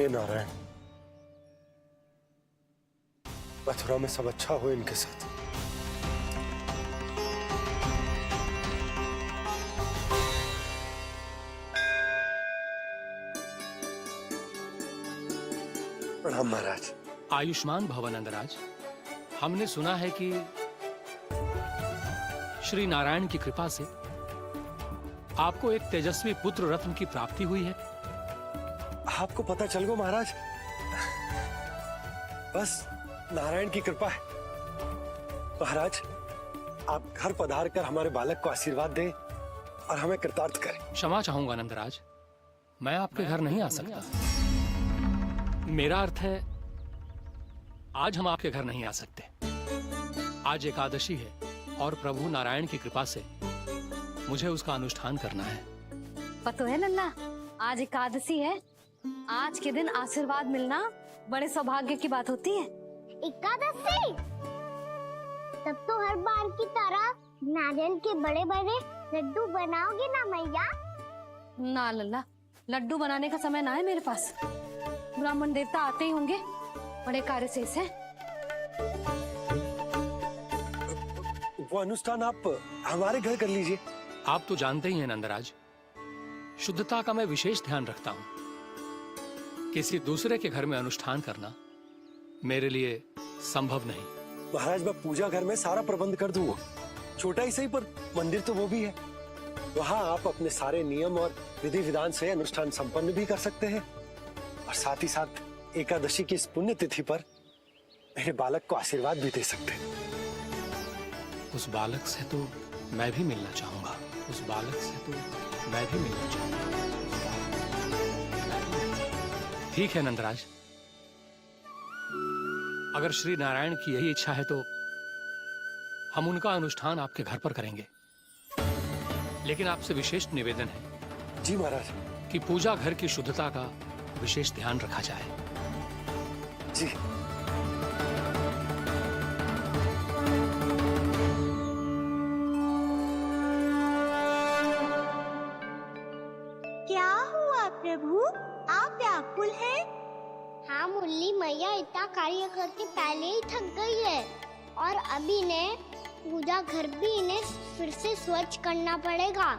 हे नारायण, मथुरा में सब अच्छा हो इनके साथ। प्रणाम महाराज। आयुष्मान भव नंदराज। हमने सुना है कि श्री नारायण की कृपा से आपको एक तेजस्वी पुत्र रत्न की प्राप्ति हुई है। आपको पता चल गो महाराज, बस नारायण की कृपा है। महाराज, आप घर पधार कर हमारे बालक को आशीर्वाद दें और हमें कृतार्थ करें। क्षमा चाहूंगा नंदराज, मैं आपके घर नहीं आ सकता। मेरा अर्थ है, आज हम आपके घर नहीं आ सकते। आज एकादशी है और प्रभु नारायण की कृपा से मुझे उसका अनुष्ठान करना है। पता है लल्ला, आज एकादशी है। आज के दिन आशीर्वाद मिलना बड़े सौभाग्य की बात होती है। एकादशी? तब तो हर बार की तरह नारियल के बड़े बड़े लड्डू बनाओगे ना मैया? ना लल्ला, लड्डू बनाने का समय ना है मेरे पास। ब्राह्मण देवता आते ही होंगे, बड़े कार्य शेष हैं। वो अनुष्ठान आप हमारे घर कर लीजिए। आप तो जानते ही हैं नंदराज, शुद्धता का मैं विशेष ध्यान रखता हूं। किसी दूसरे के घर में अनुष्ठान करना मेरे लिए संभव नहीं। महाराज, मैं पूजा घर में सारा प्रबंध कर दूंगा। छोटा ही सही, पर मंदिर तो वो भी है। वहां आप अपने सारे नियम और विधि विधान से अनुष्ठान संपन्न भी कर सकते हैं और साथ ही साथ एकादशी की इस पुण्य तिथि पर मेरे बालक को आशीर्वाद भी दे सकते हैं। उस बालक से तो मैं भी मिलना चाहूंगा। उस बालक से तो मैं भी मिलना चाहूंगा। ठीक है नंदराज, अगर श्री नारायण की यही इच्छा है तो हम उनका अनुष्ठान आपके घर पर करेंगे। लेकिन आपसे विशेष निवेदन है। जी महाराज। कि पूजा घर की शुद्धता का विशेष ध्यान रखा जाए। जी। क्या हुआ प्रभु, आप व्याकुल हैं? हाँ मुरली मैया इतना कार्य करके पहले ही थक गई है और अभी इन्हें पूजा घर भी इन्हें फिर से स्वच्छ करना पड़ेगा।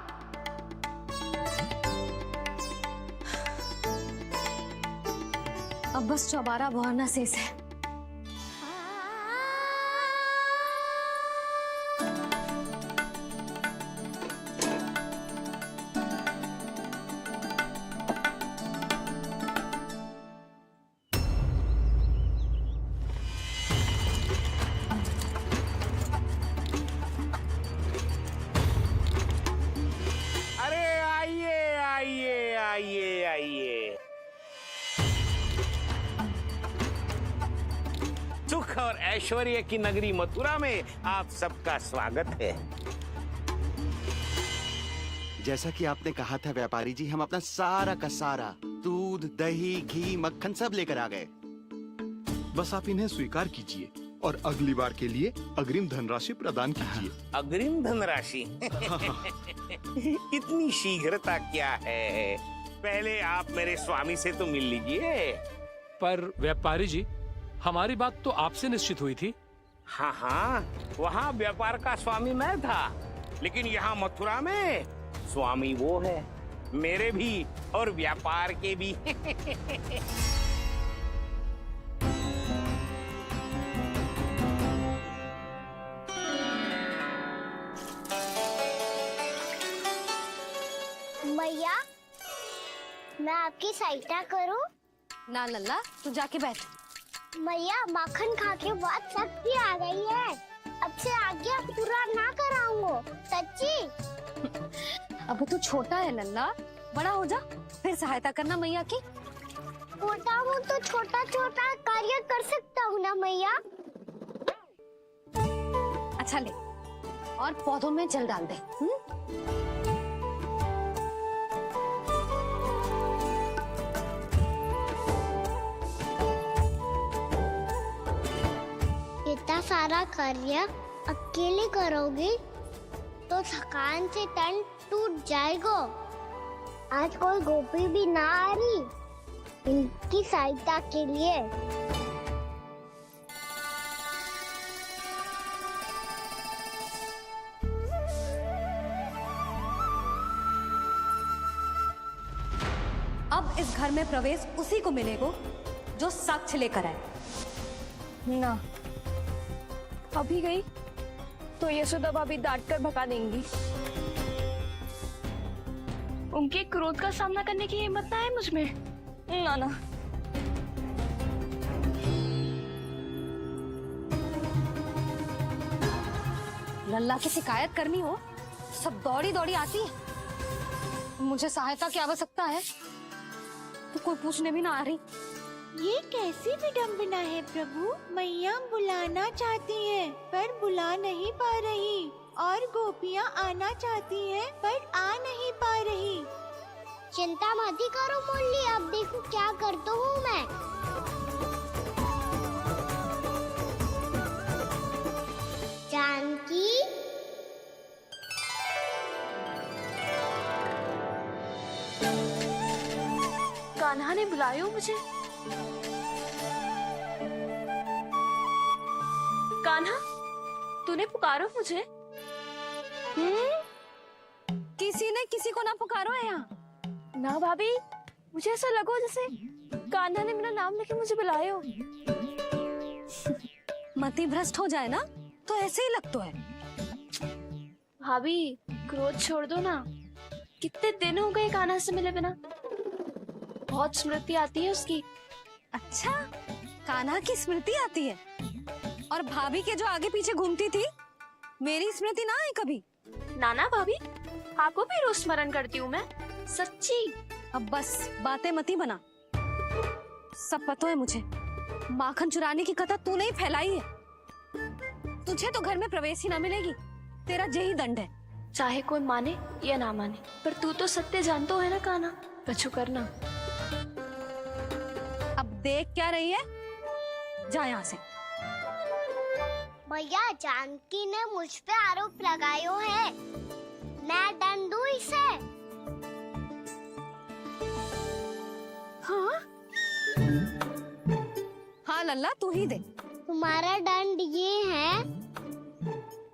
अब बस चौबारा बहाना शेष है। सुख और ऐश्वर्य की नगरी मथुरा में आप सबका स्वागत है। जैसा कि आपने कहा था व्यापारी जी, हम अपना सारा का सारा दूध, दही, घी, मक्खन सब लेकर आ गए। बस आप इन्हें स्वीकार कीजिए और अगली बार के लिए अग्रिम धनराशि प्रदान कीजिए। अग्रिम धनराशि? इतनी शीघ्रता क्या है? पहले आप मेरे स्वामी से तो मिल लीजिए। पर व्यापारी जी, हमारी बात तो आपसे निश्चित हुई थी। हाँ हाँ, वहाँ व्यापार का स्वामी मैं था, लेकिन यहाँ मथुरा में स्वामी वो है, मेरे भी और व्यापार के भी। मैया, मैं आपकी सहायता करूं? ना लल्ला, तू जाके बैठ। मैया, माखन खा के बहुत शक्ति आ गई है। अब से आगे पूरा ना कराऊंगा, सच्ची। अब तू छोटा है लल्ला, बड़ा हो जा फिर सहायता करना मैया की। छोटा हूँ तो छोटा छोटा कार्य कर सकता हूँ ना मैया। अच्छा ले, और पौधों में जल डाल दे। इतना सारा कार्य अकेले करोगे तो थकान से तन टूट जाएगा। आज कोई गोपी भी ना आ रही, इनकी सहायता के लिए। अब इस घर में प्रवेश उसी को मिलेगा जो साक्ष्य लेकर आए। ना, अभी गई तो यशोदा भाभी डांट कर भगा देंगी। उनके क्रोध का सामना करने की हिम्मत ना है मुझ में। ना ना, लल्ला की शिकायत करनी हो सब दौड़ी दौड़ी आती है। मुझे सहायता की आवश्यकता है तो कोई पूछने भी ना आ रही। ये कैसी विडंबना है प्रभु। मैया बुलाना चाहती हैं पर बुला नहीं पा रही, और गोपियाँ आना चाहती हैं पर आ नहीं पा रही। चिंता मत ही करो मुरली, अब देखो क्या करता हूँ मैं। जानकी, कान्हा ने बुलाया मुझे। कान्हा, तूने पुकारो मुझे। किसी ने किसी को ना पुकारो है यहाँ। ना भाभी, मुझे ऐसा लगो जैसे कान्हा ने मेरा नाम लेके मुझे बुलाया हो। मति भ्रष्ट हो जाए ना तो ऐसे ही लगता है। भाभी, क्रोध छोड़ दो ना। कितने दिन हो गए कान्हा से मिले बिना। बहुत स्मृति आती है उसकी। अच्छा, कान्हा की स्मृति आती है? और भाभी के जो आगे पीछे घूमती थी, मेरी स्मृति ना है कभी? नाना भाभी, आपको भी रोज स्मरण करती हूँ मैं, सच्ची। अब बस बातें मती बना। सब पता है मुझे। माखन चुराने की कथा तूने ही फैलाई है। तुझे तो घर में प्रवेश ही ना मिलेगी। तेरा यही दंड है। चाहे कोई माने या ना माने, पर तू तो सत्य जानतो है ना कान्हा। कछु करना। अब देख क्या रही है, जा यहाँ से। भैया, जानकी ने मुझ पे आरोप लगायो है, मैं दंड दूं इसे? हाँ हाँ लल्ला, तू ही दे। तुम्हारा दंड ये है,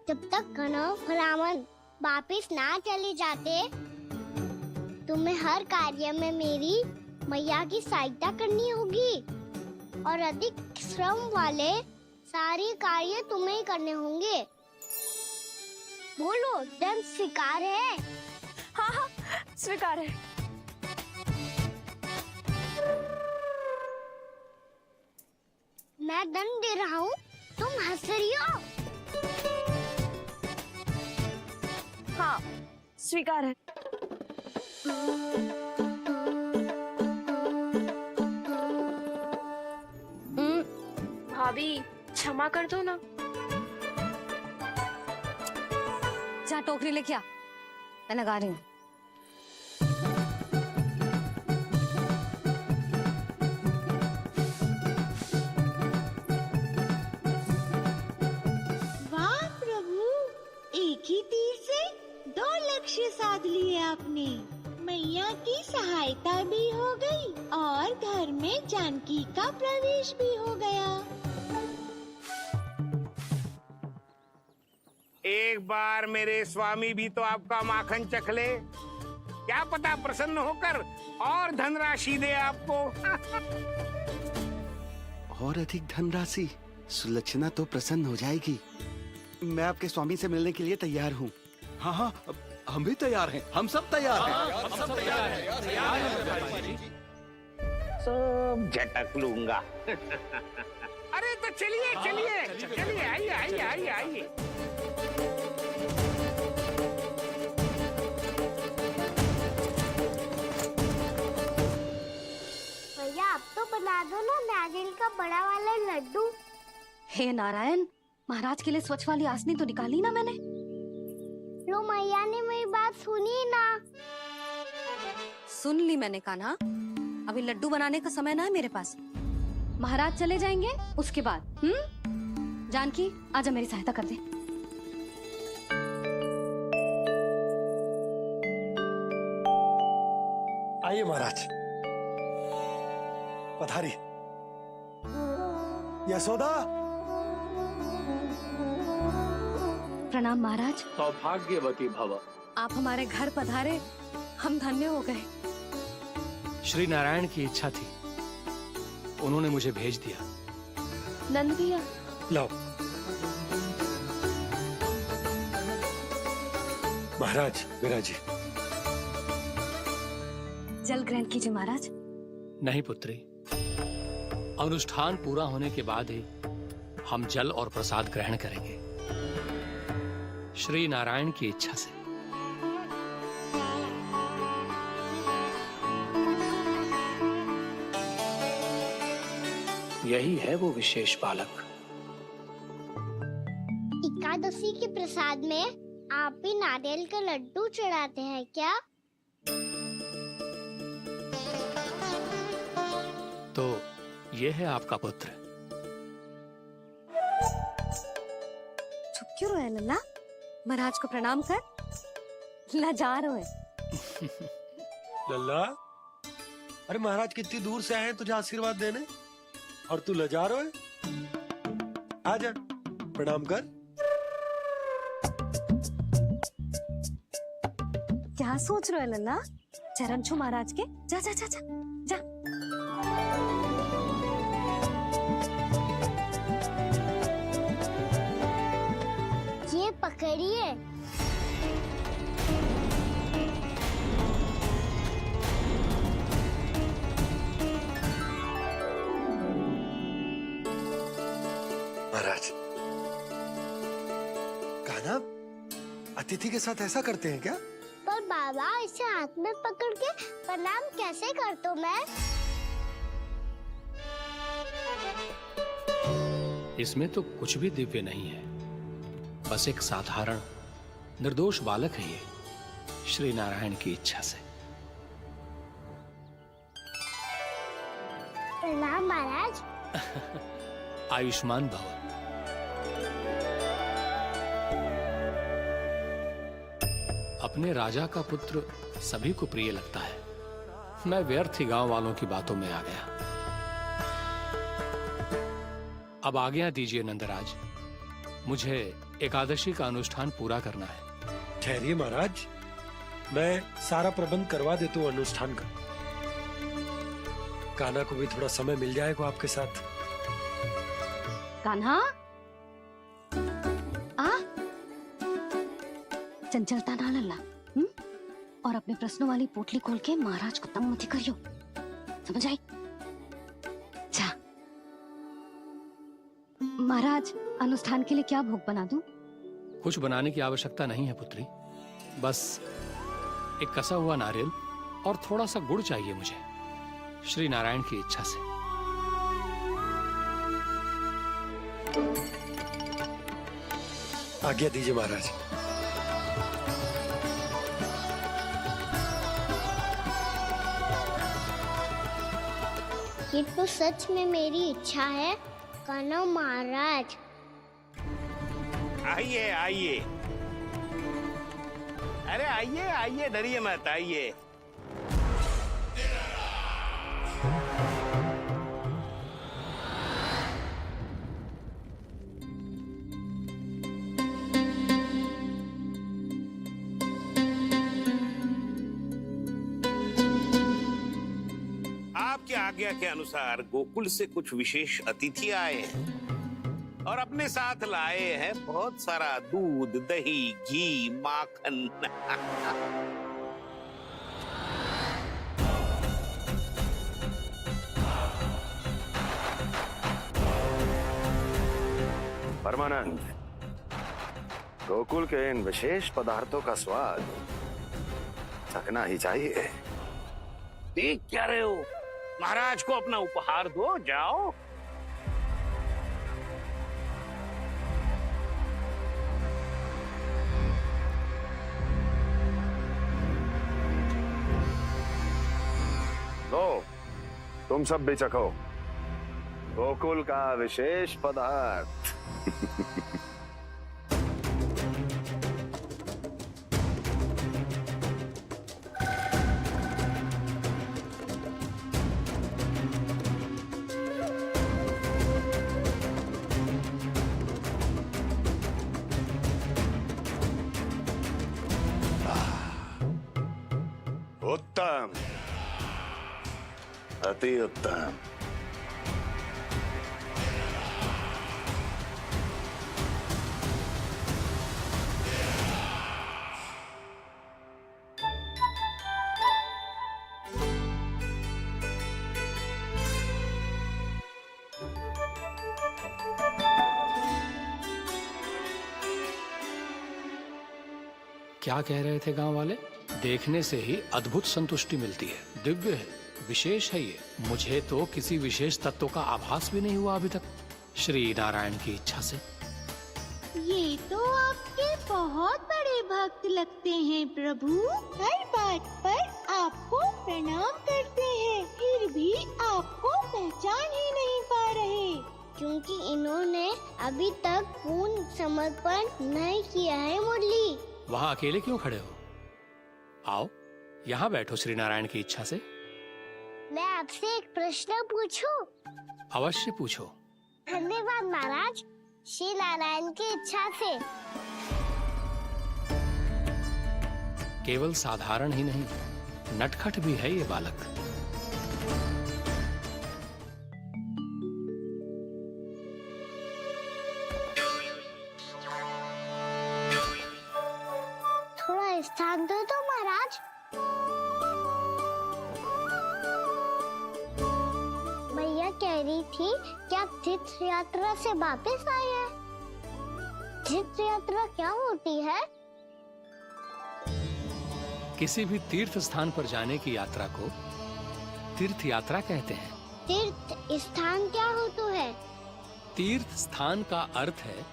जब तक कनव ब्राह्मण वापिस ना चले जाते, तुम्हें हर कार्य में मेरी मैया की सहायता करनी होगी, और अधिक श्रम वाले सारे कार्य तुम्हें ही करने होंगे। बोलो, दंड स्वीकार है? हाँ हाँ, स्वीकार है। मैं दंड दे रहा हूँ, तुम हंस रही हो? हाँ, स्वीकार है। भाभी, क्षमा कर दो ना। जा टोकरी लेके आ, मैं लगा रही हूँ। वाह प्रभु, एक ही तीर से 2 लक्ष्य साध लिए आपने। मैया की सहायता भी हो गई और घर में जानकी का प्रवेश भी हो गया। एक बार मेरे स्वामी भी तो आपका माखन चख ले, क्या पता प्रसन्न होकर और धनराशि दे आपको। और अधिक धनराशि? सुलक्षणा तो प्रसन्न हो जाएगी। मैं आपके स्वामी से मिलने के लिए तैयार हूँ। हाँ हाँ, हम भी तैयार हैं। हम सब तैयार हैं। सब झटक लूंगा। अरे तो चलिए चलिए चलिए, आइए आइए आइए आइए। भैया, आप तो बना दो ना नारियल का बड़ा वाला लड्डू। हे नारायण, महाराज के लिए स्वच्छ वाली आसनी तो निकाली ना मैंने। लो, मैया ने मेरी बात सुनी ना। सुन ली मैंने कान्हा। अभी लड्डू बनाने का समय ना है मेरे पास। महाराज चले जाएंगे उसके बाद। जानकी, आजा मेरी सहायता कर दे। आइए महाराज। पधारी। यशोदा। प्रणाम महाराज। सौभाग्यवती भव। आप हमारे घर पधारे, हम धन्य हो गए। श्री नारायण की इच्छा थी, उन्होंने मुझे भेज दिया। नंद भैया, लाओ। महाराज, विराजी। जल ग्रहण कीजिए महाराज। नहीं पुत्री, अनुष्ठान पूरा होने के बाद ही हम जल और प्रसाद ग्रहण करेंगे, श्री नारायण की इच्छा से। यही है वो विशेष बालक। एकादशी के प्रसाद में आप भी नारियल का लड्डू चढ़ाते हैं क्या? तो ये है आपका पुत्र। चुप क्यों रोए लल्ला? महाराज को प्रणाम कर। लाजा रोए। लल्ला, अरे महाराज कितनी दूर से आए हैं तुझे आशीर्वाद देने, और तू लजा रहा है? आजा, प्रणाम कर। क्या सोच रहे हो लल्ला? चरण छू महाराज के। जा जा जा जा जा। ये पकड़िए। महाराज, कान्हा, अतिथि के साथ ऐसा करते हैं क्या? पर बाबा, इसे हाथ में पकड़ के प्रणाम कैसे करता हूँ मैं? इसमें तो कुछ भी दिव्य नहीं है, बस एक साधारण निर्दोष बालक है ये, श्री नारायण की इच्छा से। प्रणाम महाराज। आयुष्मान भव। अपने राजा का पुत्र सभी को प्रिय लगता है। मैं व्यर्थ ही गांव वालों की बातों में आ गया। अब आज्ञा दीजिए नंदराज, मुझे एकादशी का अनुष्ठान पूरा करना है। ठहरिए महाराज, मैं सारा प्रबंध करवा देता हूँ अनुष्ठान का। कान्हा को भी थोड़ा समय मिल जाएगा आपके साथ। कान्हा, आ चंचलता ना लल्ला। और अपने प्रश्नों वाली पोटली खोल के महाराज को तंग मत करियो, समझ आई? जा। महाराज, अनुष्ठान के लिए क्या भोग बना दूं? कुछ बनाने की आवश्यकता नहीं है पुत्री, बस एक कसा हुआ नारियल और थोड़ा सा गुड़ चाहिए मुझे, श्री नारायण की इच्छा से। आज्ञा दीजिए महाराज। ये तो सच में मेरी इच्छा है कान्हा महाराज। आइए आइए, अरे आइए आइए, डरिए मत, आइए। आपकी आज्ञा के अनुसार गोकुल से कुछ विशेष अतिथि आए हैं और अपने साथ लाए हैं बहुत सारा दूध, दही, घी, माखन। परमानंद, गोकुल के इन विशेष पदार्थों का स्वाद चखना ही चाहिए। देख क्या रहे हो? महाराज को अपना उपहार दो, जाओ। लो, तुम सब भी चखो गोकुल का विशेष पदार्थ। अति उत्तम। क्या कह रहे थे गांव वाले? देखने से ही अद्भुत संतुष्टि मिलती है, दिव्य है, विशेष है ये। मुझे तो किसी विशेष तत्व का आभास भी नहीं हुआ अभी तक, श्री नारायण की इच्छा से। ये तो आपके बहुत बड़े भक्त लगते हैं प्रभु। हर बात पर आपको प्रणाम करते हैं, फिर भी आपको पहचान ही नहीं पा रहे। क्योंकि इन्होंने अभी तक पूर्ण समर्पण नहीं किया है मुरली। वहाँ अकेले क्यों खड़े हो? आओ यहाँ बैठो श्री नारायण की इच्छा से। मैं आपसे एक प्रश्न पूछूं? अवश्य पूछो। धन्यवाद महाराज, श्री नारायण की इच्छा से। केवल साधारण ही नहीं, नटखट भी है ये बालक। थोड़ा स्थान दो तो महाराज। मैया कह रही थी कि आप तीर्थ यात्रा से वापस आए हैं। तीर्थ यात्रा क्या होती है? किसी भी तीर्थ स्थान पर जाने की यात्रा को तीर्थ यात्रा कहते हैं। तीर्थ स्थान क्या हो तो है? तीर्थ स्थान का अर्थ है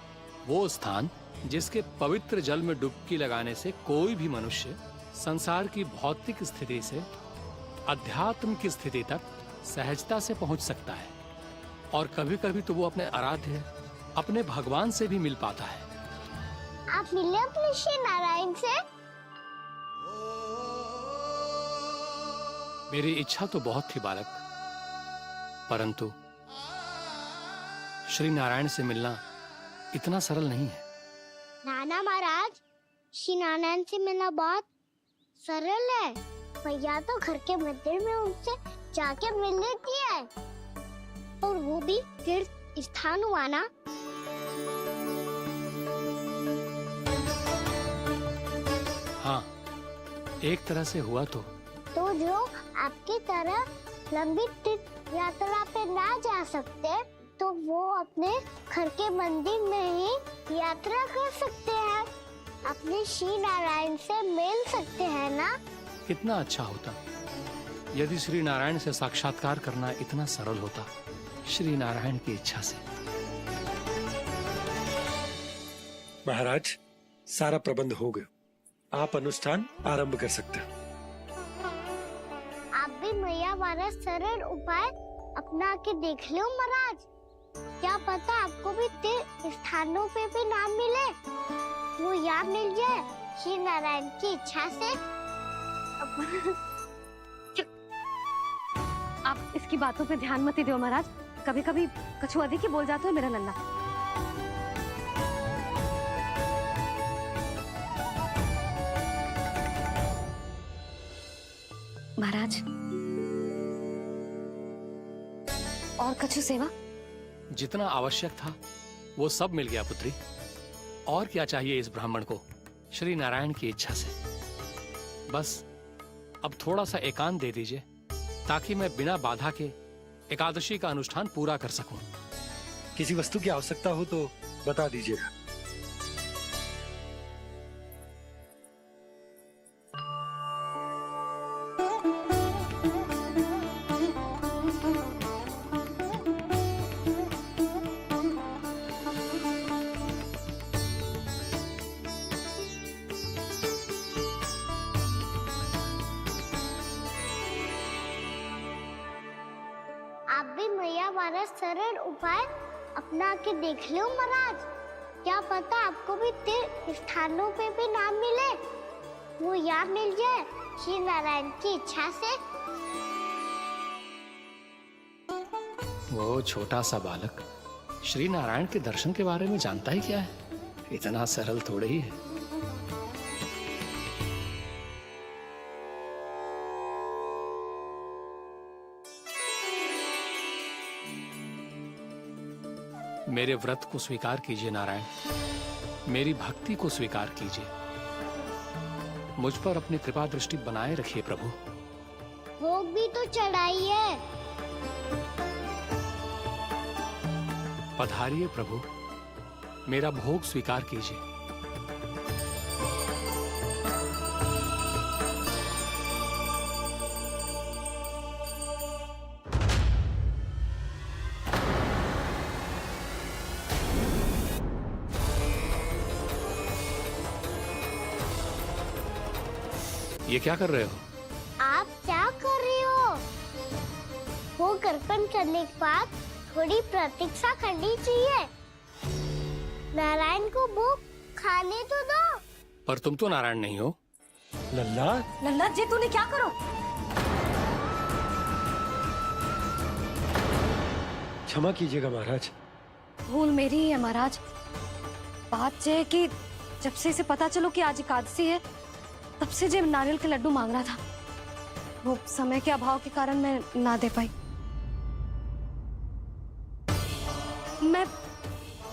वो स्थान जिसके पवित्र जल में डुबकी लगाने से कोई भी मनुष्य संसार की भौतिक स्थिति से अध्यात्म की स्थिति तक सहजता से पहुंच सकता है, और कभी कभी तो वो अपने आराध्य, अपने भगवान से भी मिल पाता है। आप मिले अपने श्री नारायण से? मेरी इच्छा तो बहुत थी बालक, परंतु श्री नारायण से मिलना इतना सरल नहीं है। नाना महाराज, श्री नारायण से मिलना बहुत सरल है। भैया तो घर के मंदिर में उनसे जाके मिल लेती है, और वो भी तीर्थ स्थान हुआ ना। हाँ, एक तरह से हुआ तो जो आपकी तरह लंबी तीर्थ यात्रा पे ना जा सकते, तो वो अपने घर के मंदिर में ही यात्रा कर सकते हैं, अपने श्री नारायण से मिल सकते हैं ना। कितना अच्छा होता यदि श्री नारायण से साक्षात्कार करना इतना सरल होता, श्री नारायण की इच्छा से। महाराज, सारा प्रबंध हो गया, आप अनुष्ठान आरंभ कर सकते हैं। आप भी मैया वाला सरल उपाय अपना के देख लो महाराज। क्या पता आपको भी तीर्थ स्थानों पे भी नाम मिले, वो यहाँ मिल जाए श्री नारायण की इच्छा से। आप इसकी बातों पे ध्यान मत दो महाराज, कभी कभी कछु अधिक ही बोल जाते हो मेरा नन्ना। महाराज, और कछु सेवा? जितना आवश्यक था वो सब मिल गया पुत्री। और क्या चाहिए इस ब्राह्मण को श्री नारायण की इच्छा से? बस अब थोड़ा सा एकांत दे दीजिए, ताकि मैं बिना बाधा के एकादशी का अनुष्ठान पूरा कर सकूं। किसी वस्तु की आवश्यकता हो तो बता दीजिएगा। आप भी मैया वाला सरल उपाय अपना के देख लो महाराज। क्या पता आपको भी तीर्थ स्थानों पे भी नाम मिले, वो यहाँ मिल जाए श्री नारायण की इच्छा से। वो छोटा सा बालक श्री नारायण के दर्शन के बारे में जानता ही क्या है? इतना सरल थोड़े ही है। मेरे व्रत को स्वीकार कीजिए नारायण, मेरी भक्ति को स्वीकार कीजिए। मुझ पर अपनी कृपा दृष्टि बनाए रखिए प्रभु। भोग भी तो चढ़ाई है। पधारिए प्रभु, मेरा भोग स्वीकार कीजिए। ये क्या कर रहे हो? आप क्या कर रहे हो? भोग अर्पण करने के बाद थोड़ी प्रतीक्षा करनी चाहिए। नारायण को भोग खाने तो दो। पर तुम तो नारायण नहीं हो। लल्ला, लल्ला जी तूने क्या करो? क्षमा कीजिएगा महाराज। भूल मेरी ही है महाराज। बात यह है कि जब से इसे पता चलो कि आज एकादशी है, तब से जो नारियल के लड्डू मांग रहा था, वो समय के अभाव के कारण मैं ना दे पाई।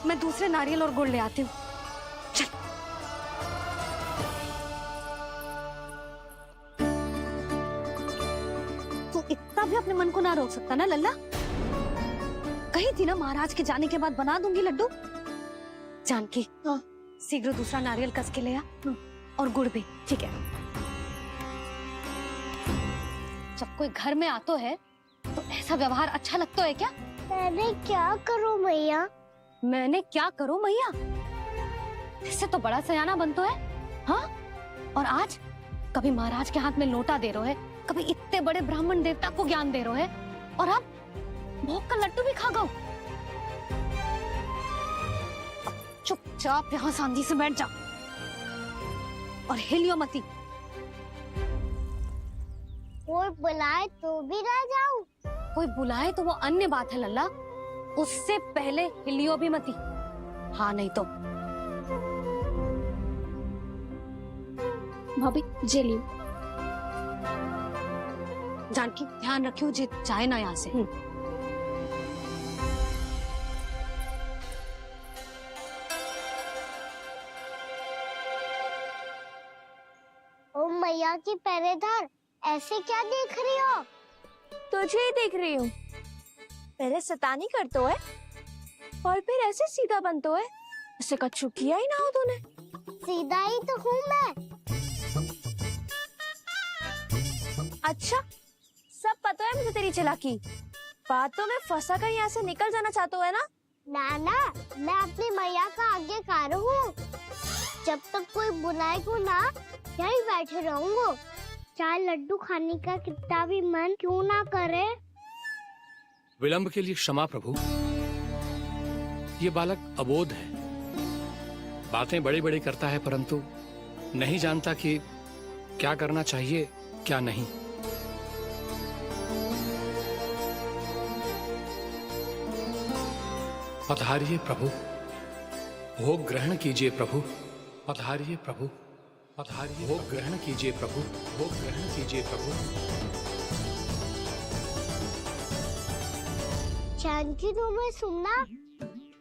मैं दूसरे नारियल और गुड़ ले आती हूँ। चल। तू इतना भी अपने मन को ना रोक सकता ना लल्ला? कही थी ना महाराज के जाने के बाद बना दूंगी लड्डू। जानकी, शीघ्र दूसरा नारियल कस के ले आ, और गुड़ भी। ठीक है। जब कोई घर में आतो है तो ऐसा व्यवहार अच्छा लगता है क्या? मैंने क्या करूं मैया? मैंने क्या करूं मैया? इससे तो बड़ा सयाना बनतो है। हाँ? और आज कभी महाराज के हाथ में लोटा दे रहे है, कभी इतने बड़े ब्राह्मण देवता को ज्ञान दे रहे है, और अब भोग का लड्डू भी खा गो। चुपचाप यहाँ सांझी से बैठ जा और हिलियो मती। कोई बुलाए तो भी ना जाऊं? कोई बुलाए तो वो अन्य बात है लल्ला, उससे पहले हिलियो भी मती। हाँ नहीं तो। भाभी जे लियो। जानकी ध्यान रखियो जे जाए ना यहाँ से। ओ मैया की पहरेदार, ऐसे क्या देख रही हो? तुझे ही देख रही हूँ। पहले सतानी करतो है और फिर ऐसे सीधा बनतो है। ऐसे कछु किया ही ना हो तूने। सीधा ही तो हूँ मैं। अच्छा, सब पता है मुझे तेरी चालाकी। बातों में फंसा कर यहाँ से निकल जाना चाहते है ना? नाना, मैं अपनी मैया का आज्ञाकार हूँ। जब तक कोई बुलाएगा ना, यही बैठे रहूंगा। चाहे लड्डू खाने का कितना भी मन क्यों ना करे। विलंब के लिए क्षमा प्रभु। ये बालक अबोध है, बातें बड़ी बड़ी करता है, परंतु नहीं जानता कि क्या करना चाहिए क्या नहीं। पधारिए प्रभु, भोग ग्रहण कीजिए प्रभु। पधारिए प्रभु, पधारिए। भोग ग्रहण कीजिए प्रभु, भोग ग्रहण कीजिए प्रभु। जानकी, तुम्हें सुनना,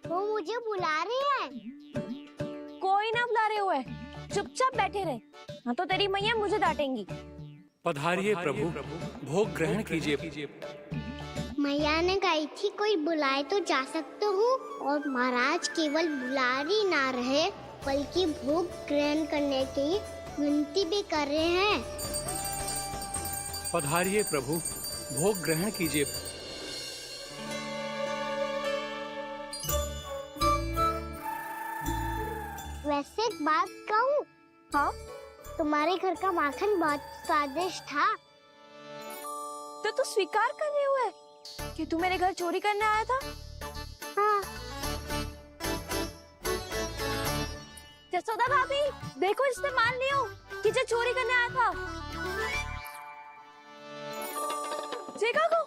वो मुझे बुला रही है। कोई ना बुला रहे हुए, चुपचाप बैठे रहे, हाँ तो तेरी मैया मुझे डांटेंगी। पधारिए प्रभु, भोग ग्रहण कीजिए। मैया ने कही थी कोई बुलाए तो जा सकते हूँ, और महाराज केवल बुला ही ना रहे बल्कि भोग ग्रहण करने की विनती भी कर रहे हैं। पधारिए प्रभु, भोग ग्रहण कीजिए। वैसे एक बात कहूँ? हाँ? तुम्हारे घर का माखन बहुत स्वादिष्ट था। तो तू स्वीकार कर रहे हुए कि तू मेरे घर चोरी करने आया था? हाँ। जसोदा भाभी, देखो इसने मान लियो कि जो चोरी करने आया था। देखा को?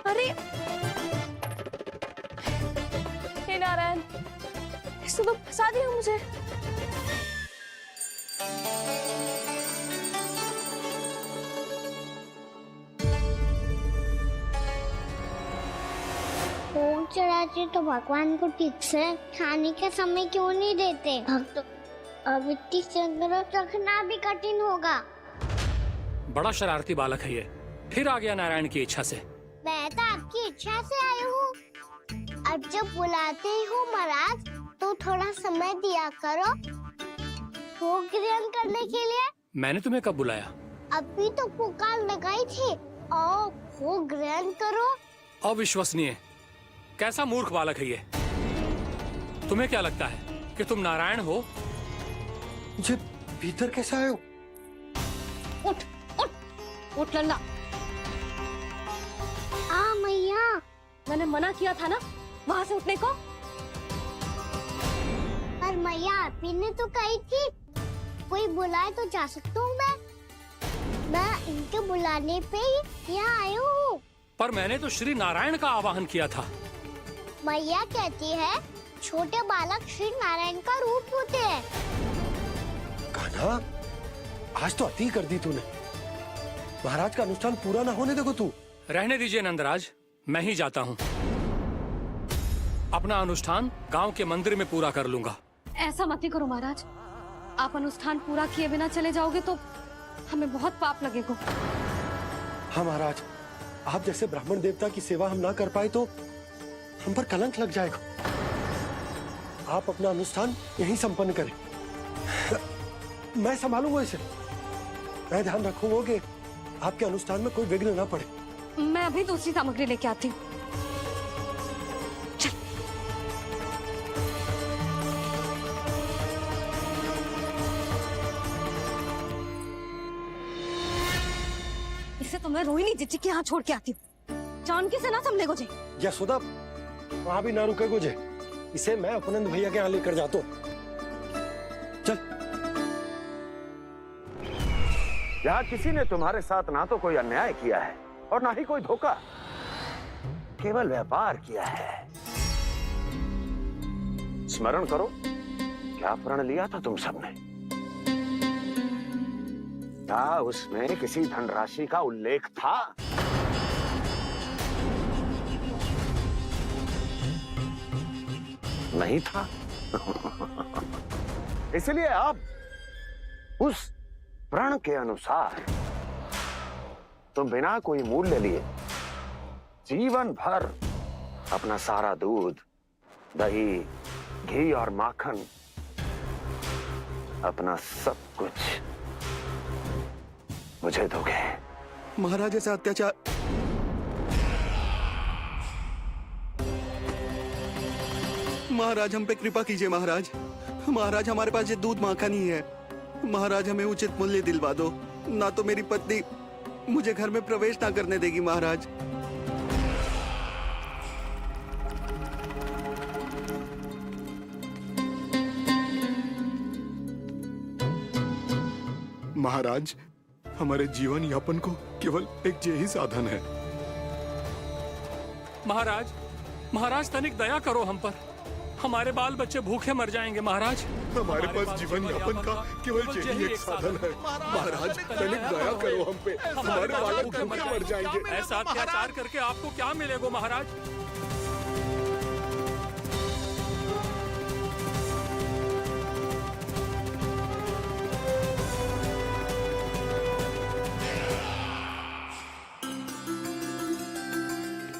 अरे हे नारायण, इसने तो फंसा दिया मुझे। भोग जी तो भगवान को ठीक से खाने का समय क्यों नहीं देते? भक्त अब इतनी संग्रह रखना भी कठिन होगा। बड़ा शरारती बालक है ये, फिर आ गया नारायण की इच्छा से। मैं तो आपकी इच्छा से आई हूँ। अब जब बुलाते ही हो महाराज तो थोड़ा समय दिया करो भोग ग्रहण करने के लिए। मैंने तुम्हें कब बुलाया? अभी तो पुकार लगाई थी और भोग ग्रहण करो। अविश्वसनीय, कैसा मूर्ख बालक है ये। तुम्हें क्या लगता है कि तुम नारायण हो? मुझे भीतर कैसे आए हो? उठ उठ उठ लल्ला। मैया, मैंने मना किया था ना वहाँ से उठने को। पर मैया आपी ने तो कही थी कोई बुलाए तो जा सकता हूँ मैं इनके बुलाने पे ही यहाँ आई हूँ। पर मैंने तो श्री नारायण का आवाहन किया था। मैया कहती है छोटे बालक श्री नारायण का रूप होते हैं। कान्हा, आज तो अति कर दी तूने। महाराज का अनुष्ठान पूरा ना होने देखो तू। रहने दीजिए नंदराज, मैं ही जाता हूँ। अपना अनुष्ठान गांव के मंदिर में पूरा कर लूंगा। ऐसा मत ही करो महाराज, आप अनुष्ठान पूरा किए बिना चले जाओगे तो हमें बहुत पाप लगेगा। हाँ महाराज, आप जैसे ब्राह्मण देवता की सेवा हम ना कर पाए तो हम पर कलंक लग जाएगा। आप अपना अनुष्ठान यहीं संपन्न करें, मैं संभालूंगा इसे। मैं ध्यान रखूंगा कि आपके अनुष्ठान में कोई विघ्न ना पड़े। मैं अभी दूसरी सामग्री लेके आती हूँ। इसे तो मैं रोहिणी जीजी के यहाँ छोड़ के आती हूँ। जानकी से ना समझे गुजे। यशोदा, वहां भी ना रुके गुजे। इसे मैं अपनंद भैया के यहाँ लेकर जाता हूँ। चल। यहाँ किसी ने तुम्हारे साथ ना तो कोई अन्याय किया है और ना ही कोई धोखा, केवल व्यापार किया है। स्मरण करो, क्या प्रण लिया था तुम सबने? क्या उसमें किसी धनराशि का उल्लेख था? नहीं था। इसलिए अब उस प्रण के अनुसार तुम बिना कोई मूल्य लिए जीवन भर अपना सारा दूध, दही, घी और माखन, अपना सब कुछ मुझे दोगे। महाराज ऐसा अत्याचार। महाराज हम पे कृपा कीजिए महाराज। महाराज हमारे पास ये दूध माखन ही है। महाराज हमें उचित मूल्य दिलवा दो, ना तो मेरी पत्नी मुझे घर में प्रवेश ना करने देगी महाराज। महाराज, हमारे जीवन यापन को केवल एक यही साधन है। महाराज, महाराज तनिक दया करो हम पर। हमारे बाल बच्चे भूखे मर जाएंगे महाराज। हमारे पास जीवन यापन का केवल यही एक साधन है। महाराज तनिक दया करो हम पे, हमारे बालक भूखे मर जाएंगे। ऐसा अत्याचार करके आपको क्या मिलेगा महाराज?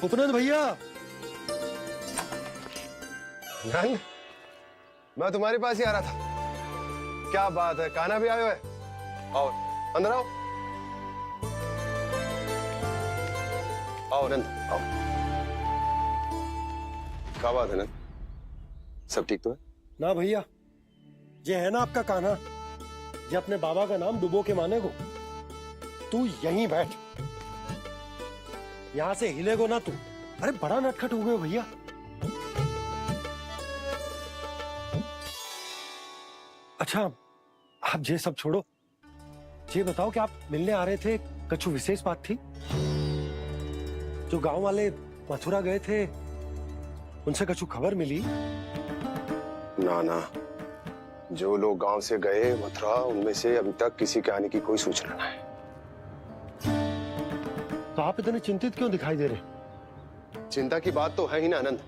उपनंद भैया। नंद, मैं तुम्हारे पास ही आ रहा था। क्या बात है, कान्हा भी आयो है? आओ अंदर आओ। आओ नंद आओ। क्या बात है नंद, सब ठीक तो है? ना भैया, ये है ना आपका कान्हा, ये अपने बाबा का नाम डुबो के माने को। तू यहीं बैठ, यहां से हिलेगो ना तू। अरे बड़ा नटखट हो गए भैया। अच्छा, आप ये सब छोड़ो, ये बताओ कि आप मिलने आ रहे थे, कछु विशेष बात थी? जो गांव वाले मथुरा गए थे, उनसे कछु खबर मिली? ना ना, जो लोग गांव से गए मथुरा, उनमें से अभी तक किसी के आने की कोई सूचना नहीं। तो आप इतने चिंतित क्यों दिखाई दे रहे? चिंता की बात तो है ही ना आनंद।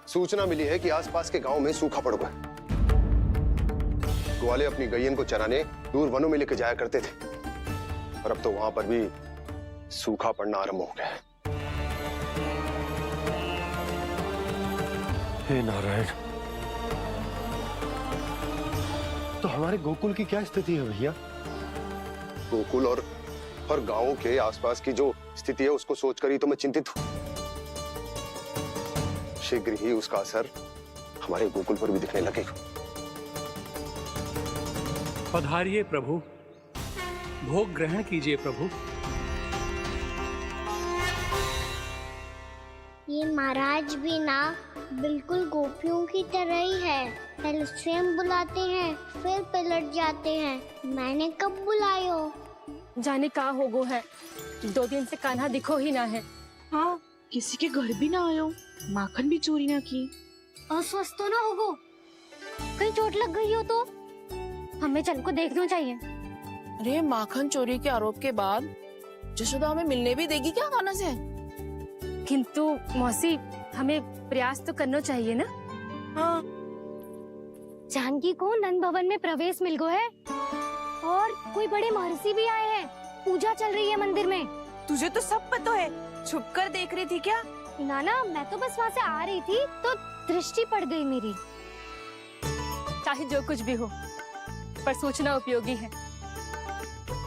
सूचना मिली है कि आसपास के गांव में सूखा पड़ गया। ग्वाले अपनी गैयन को चराने दूर वनों में लेके जाया करते थे, और अब तो वहां पर भी सूखा पड़ना आरंभ हो गया है। हे नारायण, तो हमारे गोकुल की क्या स्थिति है भैया? गोकुल और गांवों के आसपास की जो स्थिति है उसको सोचकर ही तो मैं चिंतित हूं। शीघ्र ही उसका असर हमारे गोकुल पर भी दिखने लगेगा। पधारिए प्रभु, भोग ग्रहण कीजिए प्रभु। ये महाराज भी ना बिल्कुल गोपियों की तरह ही है। पहले स्वयं बुलाते हैं, फिर पलट जाते हैं। मैंने कब बुलाए हो? जाने का हो गो है, 2 दिन से कान्हा दिखो ही ना है। हाँ, किसी के घर भी ना आयो, माखन भी चोरी ना की। अस्वस्थ तो ना होगो, कहीं चोट लग गई हो तो हमें चल को देखना चाहिए। अरे माखन चोरी के आरोप के बाद जशोदा हमें मिलने भी देगी क्या कान्हा से? किंतु मौसी, हमें प्रयास तो करना चाहिए ना। हाँ, जानकी को नंद भवन में प्रवेश मिल गो है और कोई बड़े महर्षि भी आए हैं। पूजा चल रही है मंदिर में। तुझे तो सब पता है, छुप कर देख रही थी क्या? ना, मैं तो बस वहाँ से आ रही थी तो दृष्टि पड़ गई मेरी। चाहे जो कुछ भी हो, पर सोचना उपयोगी है।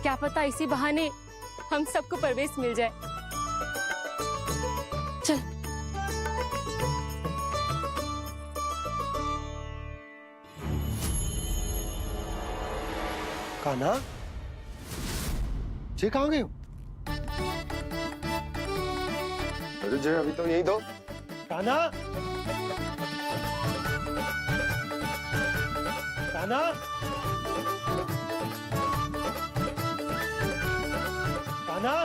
क्या पता इसी बहाने हम सबको प्रवेश मिल जाए। चल। कान्हा, जी कहाँ गए हो? अरे जय, अभी तो यही दो। कान्हा, कान्हा, कान्हा।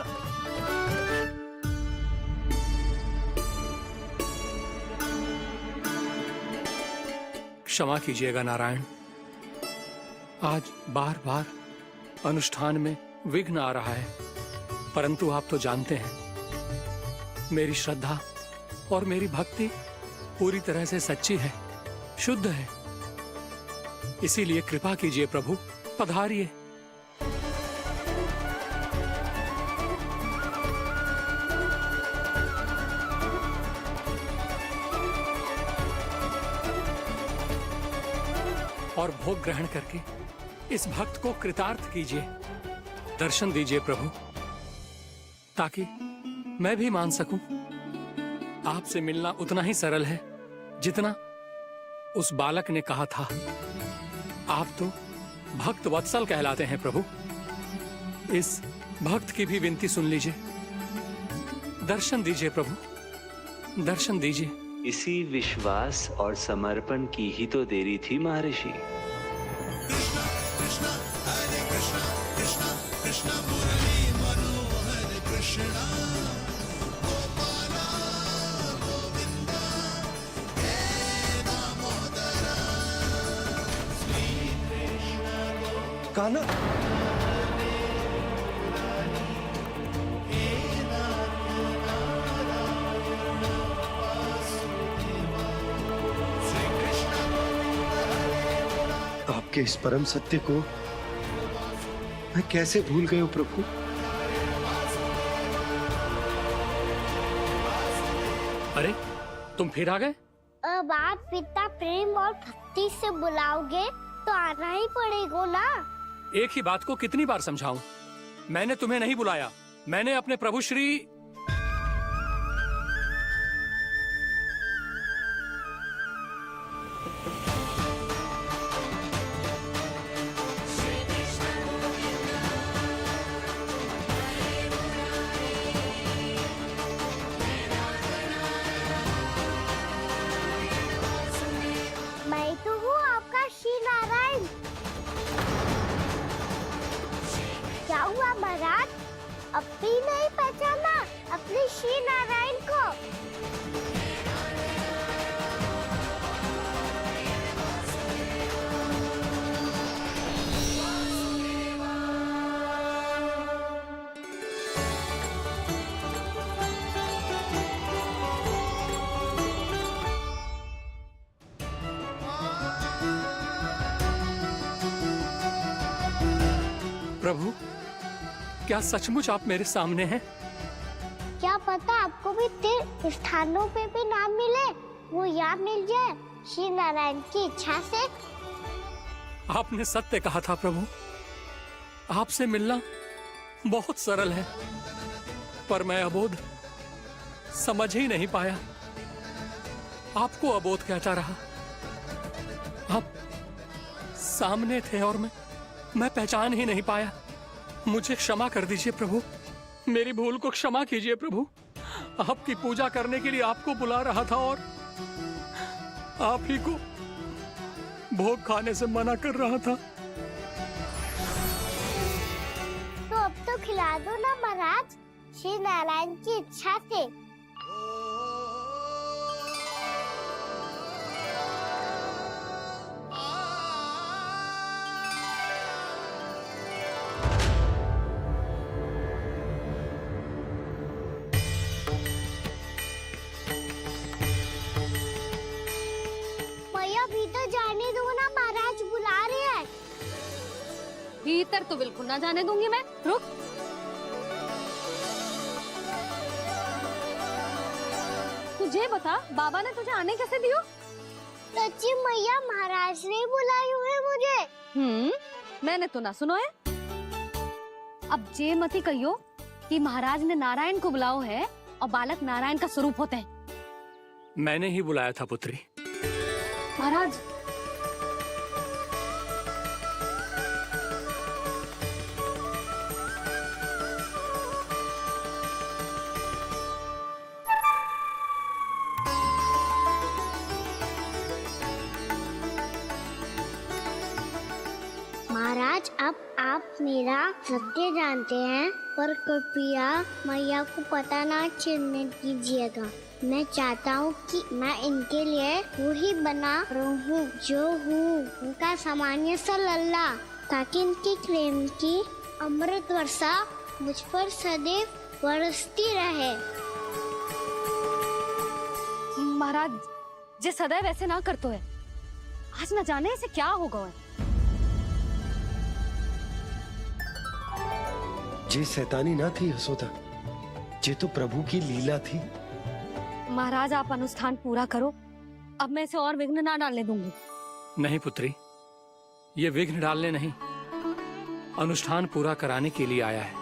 क्षमा कीजिएगा नारायण, आज बार बार अनुष्ठान में विघ्न आ रहा है, परंतु आप तो जानते हैं मेरी श्रद्धा और मेरी भक्ति पूरी तरह से सच्ची है, शुद्ध है। इसीलिए कृपा कीजिए प्रभु, पधारिए। और भोग ग्रहण करके इस भक्त को कृतार्थ कीजिए। दर्शन दीजिए प्रभु, ताकि मैं भी मान सकूं आपसे मिलना उतना ही सरल है जितना उस बालक ने कहा था। आप तो भक्त वत्सल कहलाते हैं प्रभु। इस भक्त की भी विनती सुन लीजिए। दर्शन दीजिए प्रभु, दर्शन दीजिए। इसी विश्वास और समर्पण की ही तो देरी थी महर्षि। कान्हा, आपके इस परम सत्य को मैं कैसे भूल गया हूं प्रभु। अरे तुम फिर आ गए? अब आप इतना प्रेम और भक्ति से बुलाओगे तो आना ही पड़ेगा ना। एक ही बात को कितनी बार समझाऊं? मैंने तुम्हें नहीं बुलाया, मैंने अपने प्रभु श्री मैं तो हूँ आपका श्री नारायण। क्या हुआ महाराज, अब भी नहीं पहचाना? प्रभु, क्या सचमुच आप मेरे सामने हैं? क्या पता आपको भी तीर्थ स्थानों पे भी नाम मिले, वो यहाँ मिल जाए श्री नारायण की इच्छा से। आपने सत्य कहा था प्रभु, आपसे मिलना बहुत सरल है, पर मैं अबोध समझ ही नहीं पाया। आपको अबोध कहता रहा। आप सामने थे और मैं पहचान ही नहीं पाया। मुझे क्षमा कर दीजिए प्रभु, मेरी भूल को क्षमा कीजिए प्रभु। आपकी पूजा करने के लिए आपको बुला रहा था और आप ही को भोग खाने से मना कर रहा था। तो अब तो खिला दो ना महाराज, श्री नारायण की इच्छा से। भीतर जाने दो ना, महाराज बुला रहे हैं। भीतर तो बिल्कुल ना जाने दूंगी मैं। रुक। तुझे बता, बाबा ने तुझे आने कैसे दियो? सच्ची मैया, महाराज ने बुलाई हुई है मुझे। मैंने तो ना सुनो है। अब जे मती कहियो कि महाराज ने नारायण को बुलाओ है और बालक नारायण का स्वरूप होते हैं। मैंने ही बुलाया था पुत्री। महाराज, महाराज अब आप मेरा सत्य जानते हैं, पर कृपया मैया को पता ना चलने दीजिएगा। मैं चाहता हूँ कि मैं इनके लिए वही बना रहूँ जो हूँ, उनका सामान्य सा लल्ला, ताकि इनके प्रेम की अमृत वर्षा मुझ पर सदैव बरसती रहे। महाराज जे सदैव ऐसे ना करतो है, आज न जाने इसे क्या होगा है। जे शैतानी ना थी यशोदा, जे तो प्रभु की लीला थी। महाराज आप अनुष्ठान पूरा करो, अब मैं इसे और विघ्न ना डालने दूंगी। नहीं पुत्री, ये विघ्न डालने नहीं, अनुष्ठान पूरा कराने के लिए आया है।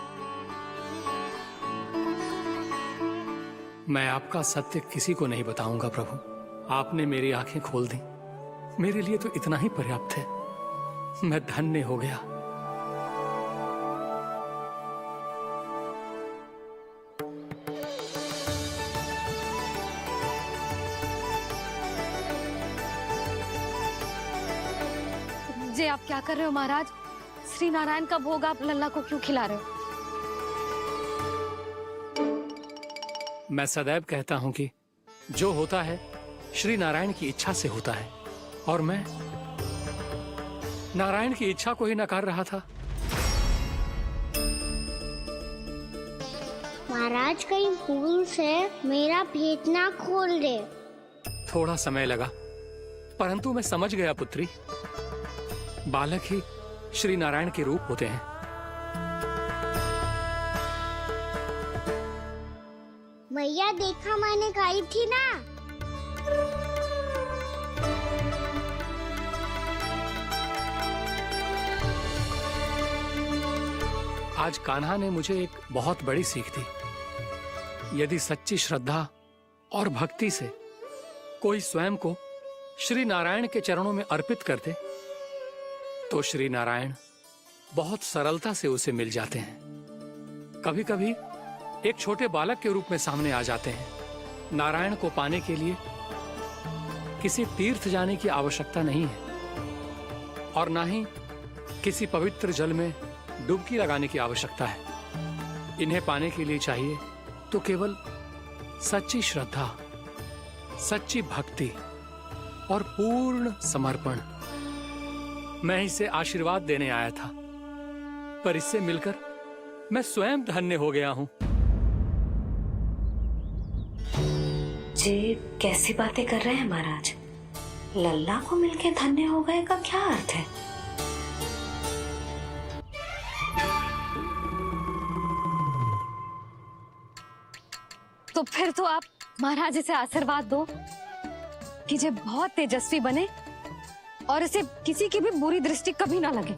मैं आपका सत्य किसी को नहीं बताऊंगा प्रभु। आपने मेरी आंखें खोल दी, मेरे लिए तो इतना ही पर्याप्त है। मैं धन्य हो गया। जे आप क्या कर रहे हो महाराज? श्री नारायण का भोग आप लल्ला को क्यों खिला रहे हो? मैं सदैव कहता हूं कि जो होता है श्री नारायण की इच्छा से होता है, और मैं नारायण की इच्छा को ही नकार रहा था। महाराज कहीं भूल से मेरा भेद ना खोल दे। थोड़ा समय लगा, परंतु मैं समझ गया पुत्री। बालक ही श्री नारायण के रूप होते हैं। मैया देखा, मैंने कही थी ना। आज कान्हा ने मुझे एक बहुत बड़ी सीख दी। यदि सच्ची श्रद्धा और भक्ति से कोई स्वयं को श्री नारायण के चरणों में अर्पित कर दे, तो श्री नारायण बहुत सरलता से उसे मिल जाते हैं। कभी कभी एक छोटे बालक के रूप में सामने आ जाते हैं। नारायण को पाने के लिए किसी तीर्थ जाने की आवश्यकता नहीं है, और ना ही किसी पवित्र जल में डुबकी लगाने की आवश्यकता है। इन्हें पाने के लिए चाहिए तो केवल सच्ची श्रद्धा, सच्ची भक्ति और पूर्ण समर्पण। मैं इसे आशीर्वाद देने आया था, पर इससे मिलकर मैं स्वयं धन्य हो गया हूं। जी कैसी बातें कर रहे हैं महाराज? लल्ला को मिलके धन्य हो गए का क्या अर्थ है? तो फिर तो आप महाराज से आशीर्वाद दो कि ये बहुत तेजस्वी बने और इसे किसी की भी बुरी दृष्टि कभी ना लगे।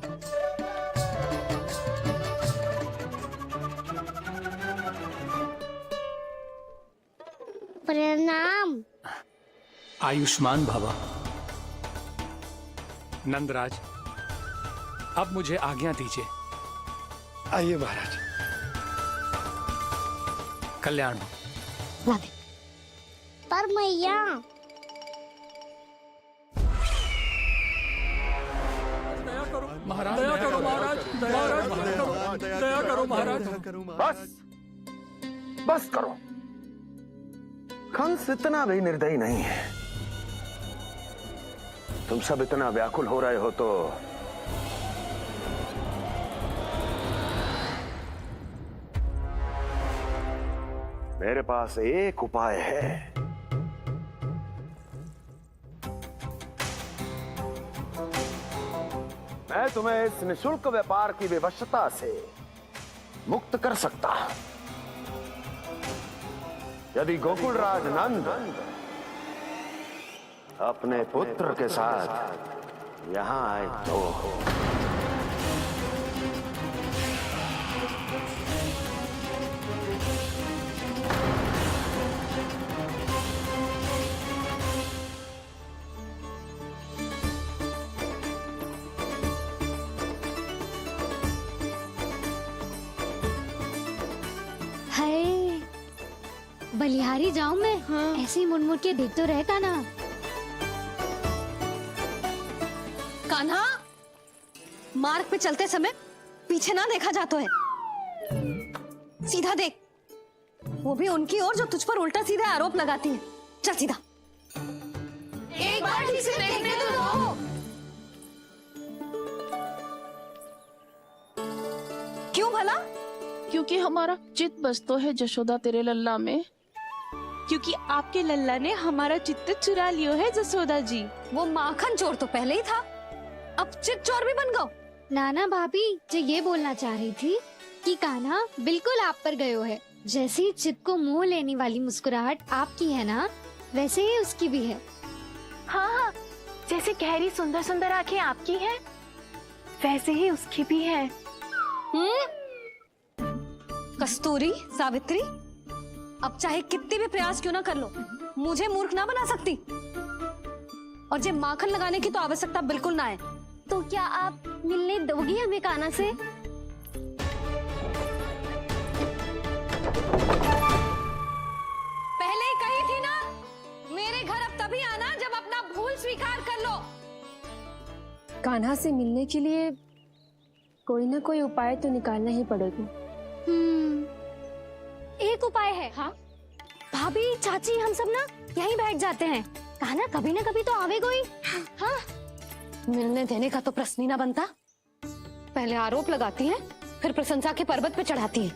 प्रणाम। आयुष्मान भवा। नंदराज, अब मुझे आज्ञा दीजिए। आइए महाराज। कल्याण हो। राधे। पर मैया महाराज, दया करो महाराज, दया करो महाराज। बस बस करो। कंस इतना भी निर्दयी नहीं है। तुम सब इतना व्याकुल हो रहे हो तो मेरे पास एक उपाय है। मैं तुम्हें इस निशुल्क व्यापार की विवशता से मुक्त कर सकता हूं। यदि गोकुलराज नंद अपने पुत्र के साथ यहां आए तो हाय, बलिहारी जाऊं मैं? हाँ। ऐसे ही मुड़ मुड़ के देख तो रहे कान्हा। कान्हा, मार्ग पे चलते समय पीछे ना देखा जाता है। सीधा देख, वो भी उनकी ओर जो तुझ पर उल्टा सीधा आरोप लगाती है। चल सीधा। एक बार ठीक से देखने तो दो। क्यों भला? क्योंकि हमारा चित्त बसतो है जशोदा तेरे लल्ला में। क्योंकि आपके लल्ला ने हमारा चित्त चुरा लियो है जसोदा जी। वो माखन चोर तो पहले ही था, अब चित चोर भी बन गो। नाना भाभी जो ये बोलना चाह रही थी कि कान्हा बिल्कुल आप पर गयो है। जैसे ही चित को मोह लेने वाली मुस्कुराहट आपकी है ना, वैसे ही उसकी भी है। हाँ हाँ, जैसे गहरी सुंदर सुंदर आंखें आपकी हैं, वैसे ही उसकी भी है। कस्तूरी, सावित्री, अब चाहे कितने भी प्रयास क्यों ना कर लो, मुझे मूर्ख ना बना सकती। और जे माखन लगाने की तो आवश्यकता बिल्कुल ना है। तो क्या आप मिलने दोगी हमें कान्हा से? पहले ही कही थी ना, मेरे घर अब तभी आना जब अपना भूल स्वीकार कर लो। कान्हा से मिलने के लिए कोई ना कोई उपाय तो निकालना ही पड़ेगा। एक उपाय है। हाँ? भाभी, चाची, हम सब ना यहीं बैठ जाते हैं। कान्हा कभी ना कभी तो आवेगा ही। हाँ? मिलने देने का तो प्रश्न ही ना बनता। पहले आरोप लगाती है, फिर प्रशंसा के पर्वत पे चढ़ाती है।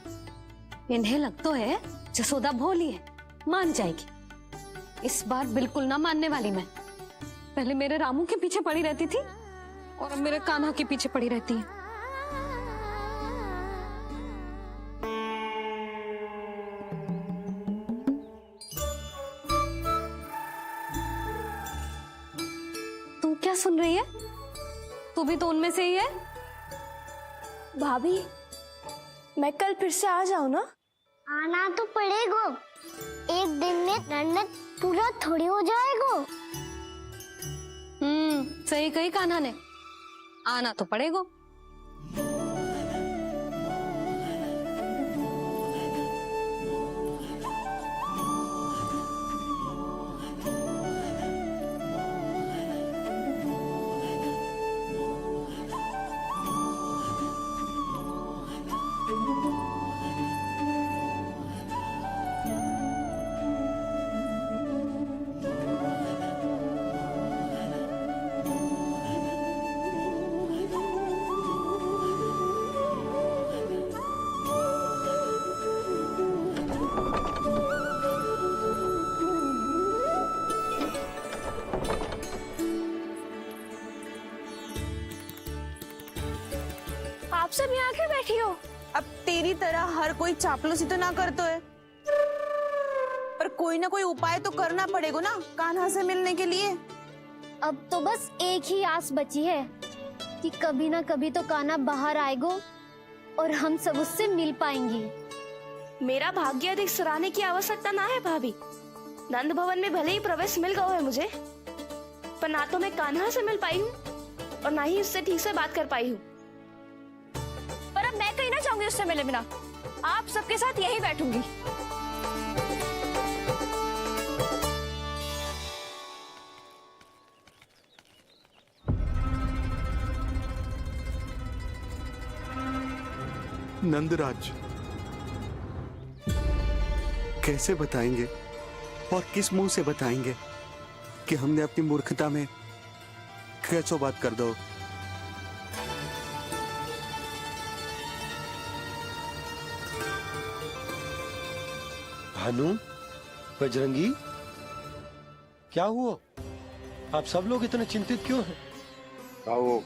इन्हें लग तो है जसोदा भोली है, मान जाएगी। इस बार बिल्कुल ना मानने वाली मैं। पहले मेरे रामू के पीछे पड़ी रहती थी और अब मेरे कान्हा के पीछे पड़ी रहती है। तू क्या सुन रही है? तू भी तो उनमें से ही है। भाभी, मैं कल फिर से आ जाऊँ ना? आना तो पड़ेगा। एक दिन में रन्नत पूरा थोड़ी हो जाएगा। सही कही कान्हा ने, आना तो पड़ेगा। आप सब यहाँ आके बैठी हो? अब तेरी तरह हर कोई चापलूसी तो ना करता है। कोई ना कोई उपाय तो करना पड़ेगा ना कान्हा से मिलने के लिए। अब तो बस एक ही आस बची है कि कभी ना कभी तो कान्हा बाहर आएगो और हम सब उससे मिल पाएंगे। मेरा भाग्य अधिक सराहने की आवश्यकता ना है भाभी। नंद भवन में भले ही प्रवेश मिल गया है मुझे, पर ना तो मैं कान्हा से मिल पाई हूँ और ना ही उससे ठीक से बात कर पाई हूँ। पर अब मैं कहीं ना जाऊंगी उससे मिले बिना, आप सबके साथ यहीं बैठूंगी। नंदराज, कैसे बताएंगे और किस मुंह से बताएंगे कि हमने अपनी मूर्खता में कैसो बात कर दो। भानु, बजरंगी, क्या हुआ? आप सब लोग इतने चिंतित क्यों हैं? क्या वो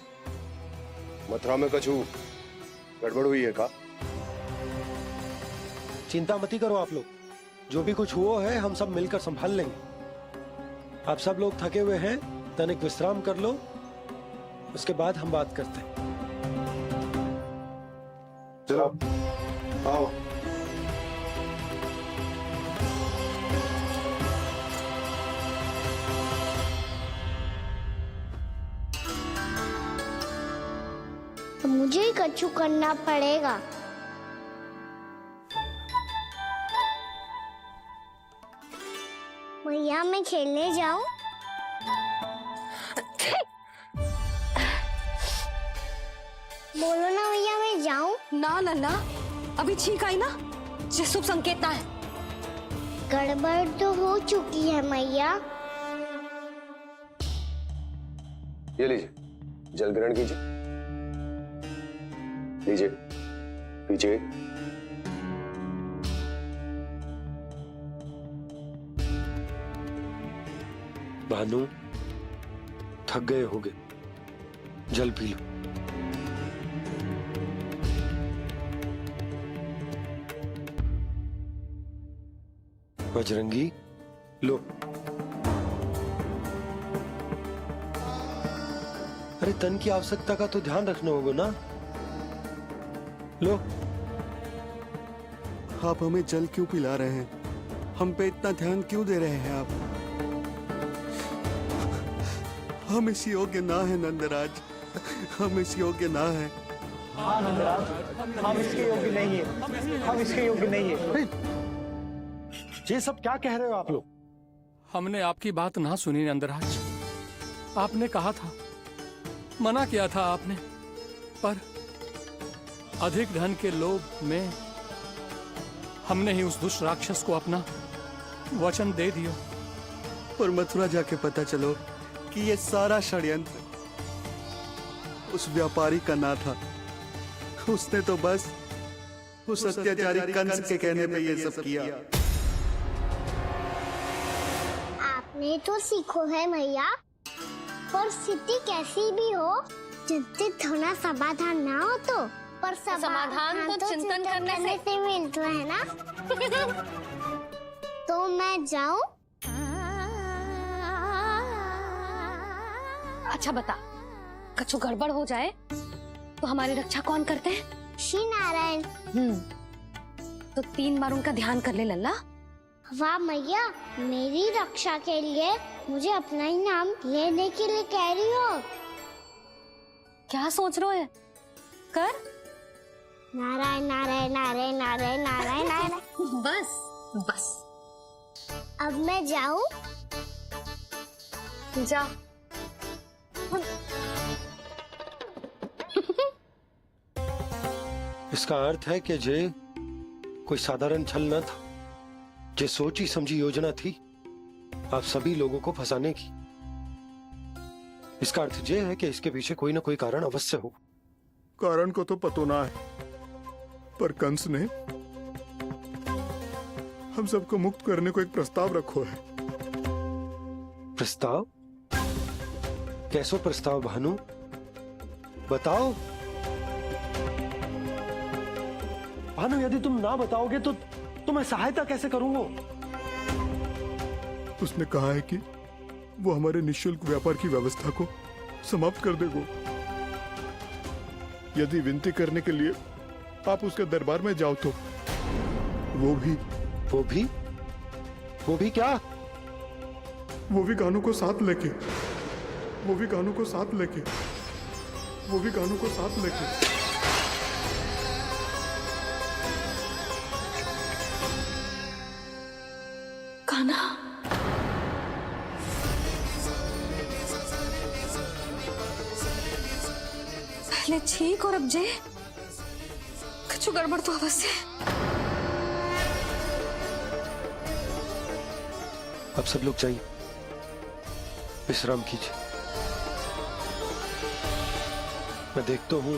मथुरा में कछु गड़बड़ हुई है का? चिंता मती करो आप लोग, जो भी कुछ हुआ है हम सब मिलकर संभाल लेंगे। आप सब लोग थके हुए हैं, तनिक विश्राम कर लो, उसके बाद हम बात करते हैं। चलो आओ। मुझे ही कछु करना पड़ेगा। भैया मैं खेलने जाऊं? बोलो ना भैया मैं जाऊं? ना लल्ला, अभी छींक आई ना, ये शुभ संकेत ना है। गड़बड़ तो हो चुकी है मैया। ये लीजिए, जल ग्रहण कीजिए। लीजिए, पीछे। भानु, थक गए होगे, जल पी लो। बजरंगी, लो। अरे तन की आवश्यकता का तो ध्यान रखना होगा ना, लो। आप हमें जल क्यों पिला रहे हैं? हम पे इतना ध्यान क्यों दे रहे हैं आप? हम इस योग्य ना है नंदराज, हम इस योग्य ना है। हाँ नंदराज, हम इसके योग्य नहीं है, हम इसके योग्य नहीं है। ये सब क्या कह रहे हो आप लोग? हमने आपकी बात ना सुनी नंदराज। आपने कहा था, मना किया था आपने, पर अधिक धन के लोभ में हमने ही उस दुष्ट राक्षस को अपना वचन दे दिया। पर मथुरा जाके पता चलो कि ये सारा षड्यंत्र उस व्यापारी का ना था। उसने तो बस उस अत्याचारी कंस के कहने पे ये सब किया। आपने तो सीखो है भैया, पर स्थिति कैसी भी हो, चिंतित होना समाधान ना हो तो, पर समाधान तो चिंतन करने से मिलता है ना। तो मैं जाऊं? अच्छा बता, कछु गड़बड़ हो जाए तो हमारी रक्षा कौन करते हैं? श्री नारायण। तो 3 बार उनका ध्यान कर ले लल्ला। वाह मैया, मेरी रक्षा के लिए मुझे अपना ही नाम लेने के लिए कह रही हो? क्या सोच रहे हो? कर नारायण नारायण नारायण नारायण नारायण नारायण। बस बस, अब मैं जाऊं? जा। इसका अर्थ है कि जे कोई साधारण छल न था, जे सोची समझी योजना थी आप सभी लोगों को फंसाने की। इसका अर्थ ये है कि इसके पीछे कोई ना कोई कारण अवश्य हो। कारण को तो पतो ना है, पर कंस ने हम सबको मुक्त करने को एक प्रस्ताव रखो है। प्रस्ताव? कैसो प्रस्ताव भानु, बताओ। भानु, यदि तुम ना बताओगे तो मैं सहायता कैसे करूंगा? उसने कहा है कि वो हमारे निःशुल्क व्यापार की व्यवस्था को समाप्त कर देगा। यदि विनती करने के लिए आप उसके दरबार में जाओ तो वो भी क्या? वो भी गानों को साथ लेके कान्हा, पहले ठीक और अब जे कुछ गड़बड़ तो अवश्य है। अब सब लोग जाइए, विश्राम कीजिए। मैं देखता हूं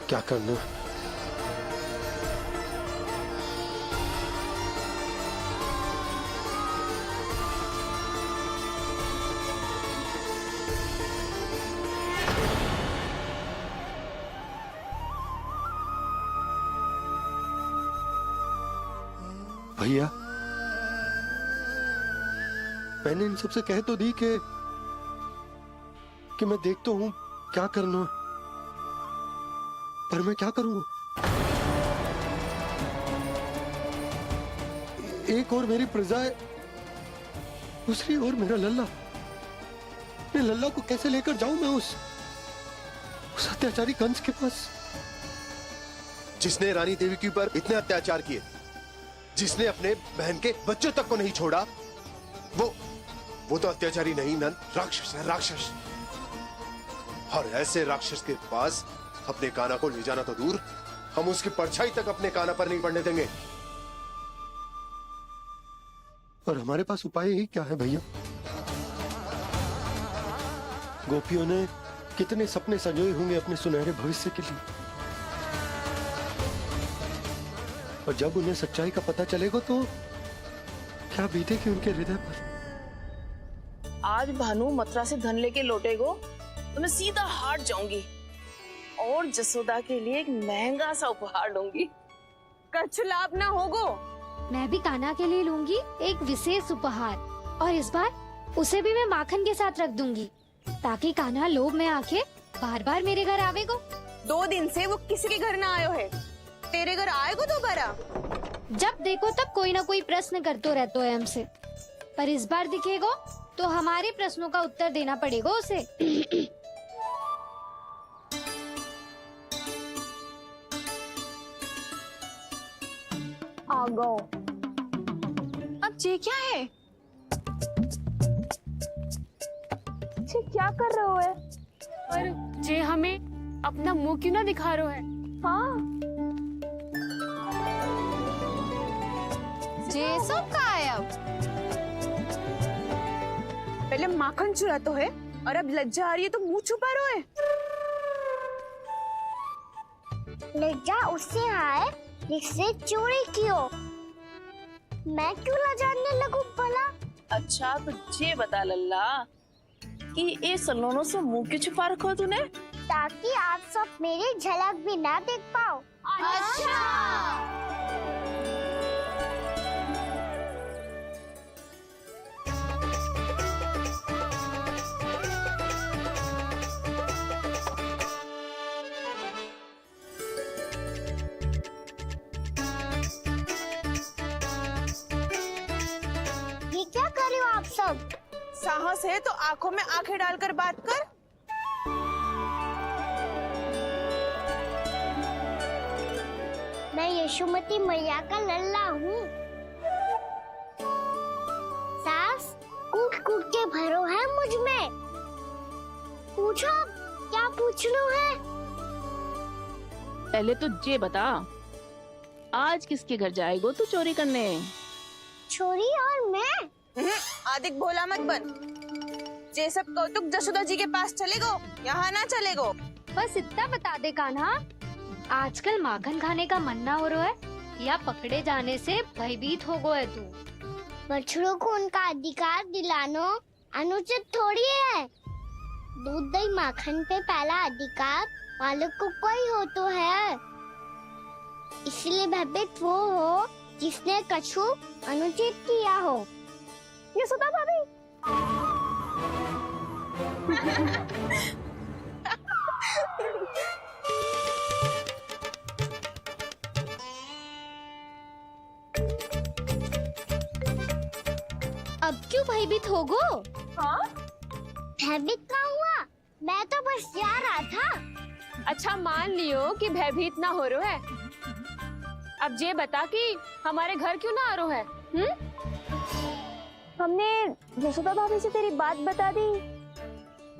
क्या करना है। भैया, मैंने इन सबसे कह तो दी कि मैं देखता हूं क्या करना है, पर मैं क्या करूंगा? एक और मेरी प्रजा है, दूसरी ओर मेरा लल्ला। मैं लल्ला को कैसे लेकर जाऊं मैं उस अत्याचारी कंस के पास, जिसने रानी देवी के ऊपर इतने अत्याचार किए, जिसने अपने बहन के बच्चों तक को नहीं छोड़ा, वो तो अत्याचारी नहीं नंद, राक्षस है, राक्षस। और ऐसे राक्षस के पास अपने कान्हा को ले जाना तो दूर, हम उसकी परछाई तक अपने कान्हा पर नहीं पड़ने देंगे। और हमारे पास उपाय ही क्या है भैया? गोपियों ने कितने सपने संजोए होंगे अपने सुनहरे भविष्य के लिए, और जब उन्हें सच्चाई का पता चलेगा तो क्या बीतेगी उनके हृदय पर। आज भानु मथुरा से धन लेके लौटेगो तो मैं सीधा हाट जाऊंगी और जसोदा के लिए एक महंगा सा उपहार लूंगी। कुछ लाभ ना होगो। मैं भी कान्हा के लिए लूंगी एक विशेष उपहार, और इस बार उसे भी मैं माखन के साथ रख दूंगी, ताकि कान्हा लोभ में आके बार बार मेरे घर आवेगो। 2 दिन से वो किसी के घर ना आयो है, तेरे घर आएगो दोबारा? जब देखो तब कोई ना कोई प्रश्न करते रहते है हमसे, पर इस बार दिखेगो तो हमारे प्रश्नों का उत्तर देना पड़ेगा उसे। आ गो। अब ये क्या है? ये क्या कर रहे हो है? पर जे हमें अपना मुंह क्यों ना दिखा रहे है? हाँ, जे सब का है अब? पहले माखन चुरा तो है और अब लज्जा आ रही है तो मुंह छुपा रहे है। लज्जा उससे आए जिससे चोरी की हो। मैं क्यों लजाने लगूं भला? अच्छा तो ये बता लल्ला कि ये सलोनों से मुंह क्यों छुपा रखा तूने? ताकि आप सब मेरी झलक भी ना देख पाओ। अच्छा। ये क्या कर रहे हो आप सब? साहस है तो आंखों में आंखें डालकर बात कर। मैं यशोमती मैया का लल्ला हूँ। सास कूट कूट के भरो है मुझ में। पूछो क्या पूछना है? पहले तो ये बता, आज किसके घर जाएगो तू चोरी करने? छोरी और मैं? आदिक भोला मत बन। ये सब कौतुक जसोदा जी के पास चलेगो, यहाँ ना चलेगो। बस इतना बता दे कान्हा, आजकल माखन खाने का मन ना हो रहा है या पकड़े जाने से भयभीत हो गए तू? बछड़ों को उनका अधिकार दिलाना अनुचित थोड़ी है। दूध दही माखन पे पहला अधिकार मालिक को कोई हो तो है। इसलिए भयभीत वो हो जिसने कछु अनुचित किया हो। यशोदा भाभी। अब क्यों भयभीत हो गो? हाँ? भयभीत क्या हुआ? मैं तो बस जा रहा था। अच्छा मान लियो कि भयभीत ना हो रहा है। अब ये बता कि हमारे घर क्यों ना आ रहा है? हमने यशोदा भाभी से तेरी बात बता दी,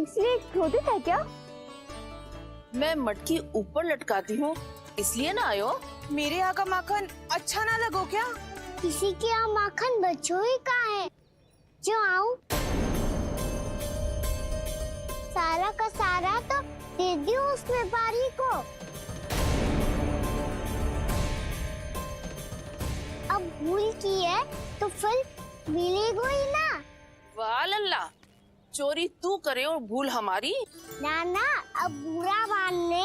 इसलिए क्रोधित है क्या? मैं मटकी ऊपर लटकाती हूँ इसलिए ना आयो। मेरे यहाँ का माखन अच्छा ना लगो क्या? किसी के यहाँ माखन बच्चों ही कहाँ है जो आऊं? सारा का सारा तो दे दियो उस व्यापारी को। अब भूल की है तो फिर मिलेगो ही ना। वाह लल्ला, चोरी तू करे और भूल हमारी। नाना, अब बुरा मानने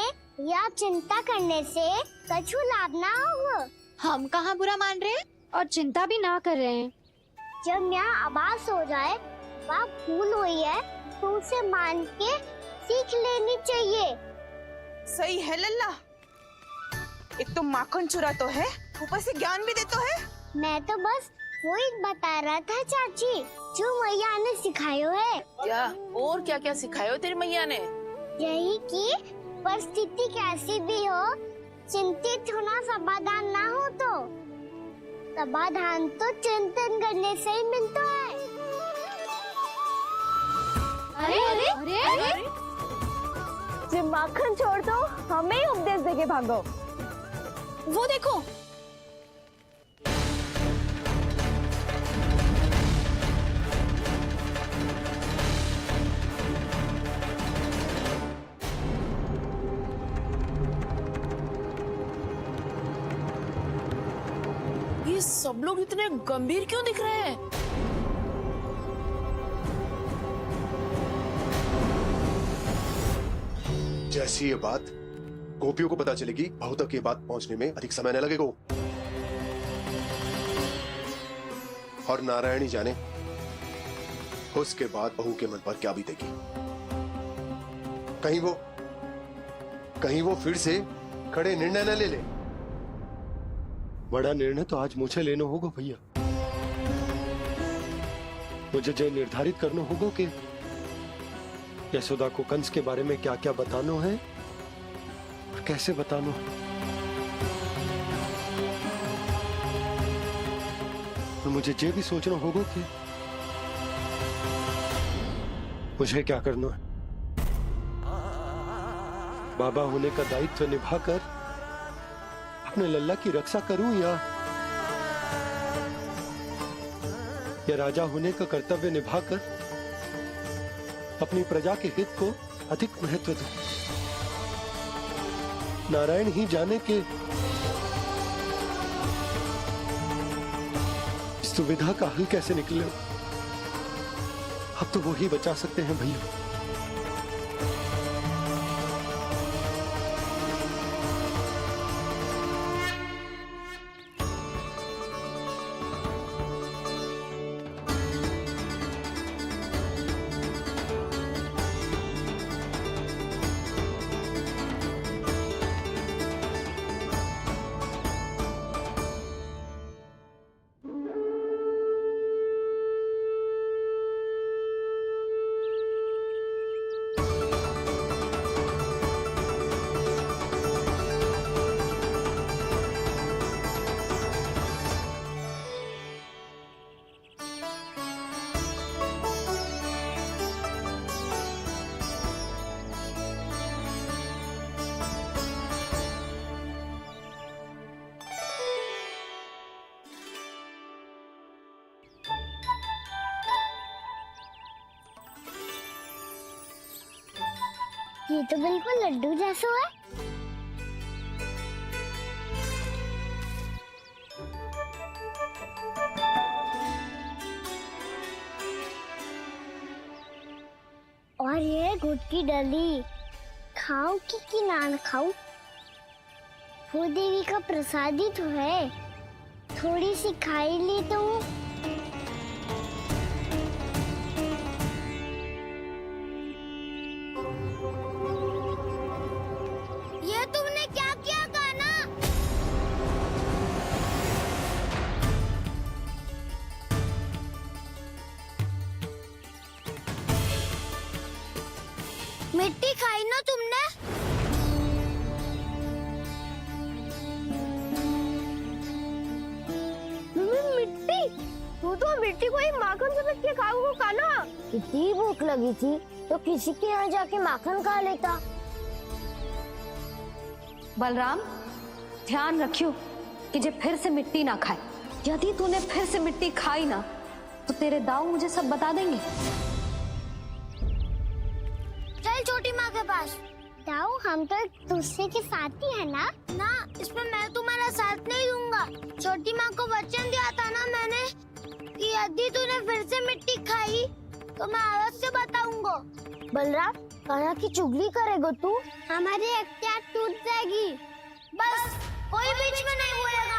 या चिंता करने से कछु लाभ ना होगा। हम कहाँ बुरा मान रहे हैं और चिंता भी ना कर रहे हैं। जब यहाँ आभास हो जाए वहाँ भूल हुई है तो उसे मान के सीख लेनी चाहिए। सही है लल्ला, एक तो माखन चुरा तो है, ऊपर से ज्ञान भी देता है। मैं तो बस वही बता रहा था चाची, जो मैया ने सिखायो है। क्या और क्या क्या सिखायो तेरी मैया ने? यही कि परिस्थिति कैसी भी हो, चिंतित होना समाधान ना हो तो समाधान तो चिंतन करने से ही मिलता है। अरे अरे अरे, अरे? जब माखन छोड़ दो हमें ही उपदेश देके भागो। वो देखो, ये सब लोग इतने गंभीर क्यों दिख रहे हैं? जैसी ये बात गोपियों को पता चलेगी, बहू तक ये बात पहुंचने में अधिक समय न लगेगा। और नारायणी जाने उसके बाद बहू के मन पर क्या बीतेगी। कहीं वो फिर से खड़े निर्णय न ले ले। बड़ा निर्णय तो आज मुझे लेना होगा भैया। मुझे जो निर्धारित करना होगा कि यशोदा को कंस के बारे में क्या क्या बताना है और कैसे बताना है। और मुझे ये भी सोचना होगा कि मुझे क्या करना है। बाबा होने का दायित्व निभाकर अपने लल्ला की रक्षा करूं या राजा होने का कर्तव्य निभाकर अपनी प्रजा के हित को अधिक महत्व दूं। नारायण ही जाने के इस दुविधा का हल कैसे निकले। अब तो वो ही बचा सकते हैं भैया। ये तो बिल्कुल लड्डू जैसा है। और ये गुड़ की डली खाऊं कि ना खाऊं? वो देवी का प्रसाद ही तो है, थोड़ी सी खाई ली तो ये तुमने क्या किया कान्हा? मिट्टी खाई ना तुमने? मिट्टी? तू तो मिट्टी को ही माखन समझ के खाओ कान्हा। इतनी भूख लगी थी तो किसी के यहाँ जाके माखन खा लेता। बलराम, ध्यान रखियो कि जे फिर से मिट्टी ना खाए। यदि तूने फिर से मिट्टी खाई ना तो तेरे दाऊ मुझे सब बता देंगे। चल छोटी माँ के पास। दाऊ, हम तो एक दूसरे के साथी है ना? ना, इसमें मैं तुम्हारा साथ नहीं दूंगा। छोटी माँ को वचन दिया था ना मैंने कि यदि तूने फिर से मिट्टी खाई तो मैं आवाज से बताऊंगा। बलराम, कान्हा की चुगली करेगा तू? हमारी अख्तियार टूट जाएगी। बस कोई बीच में नहीं बोलेगा।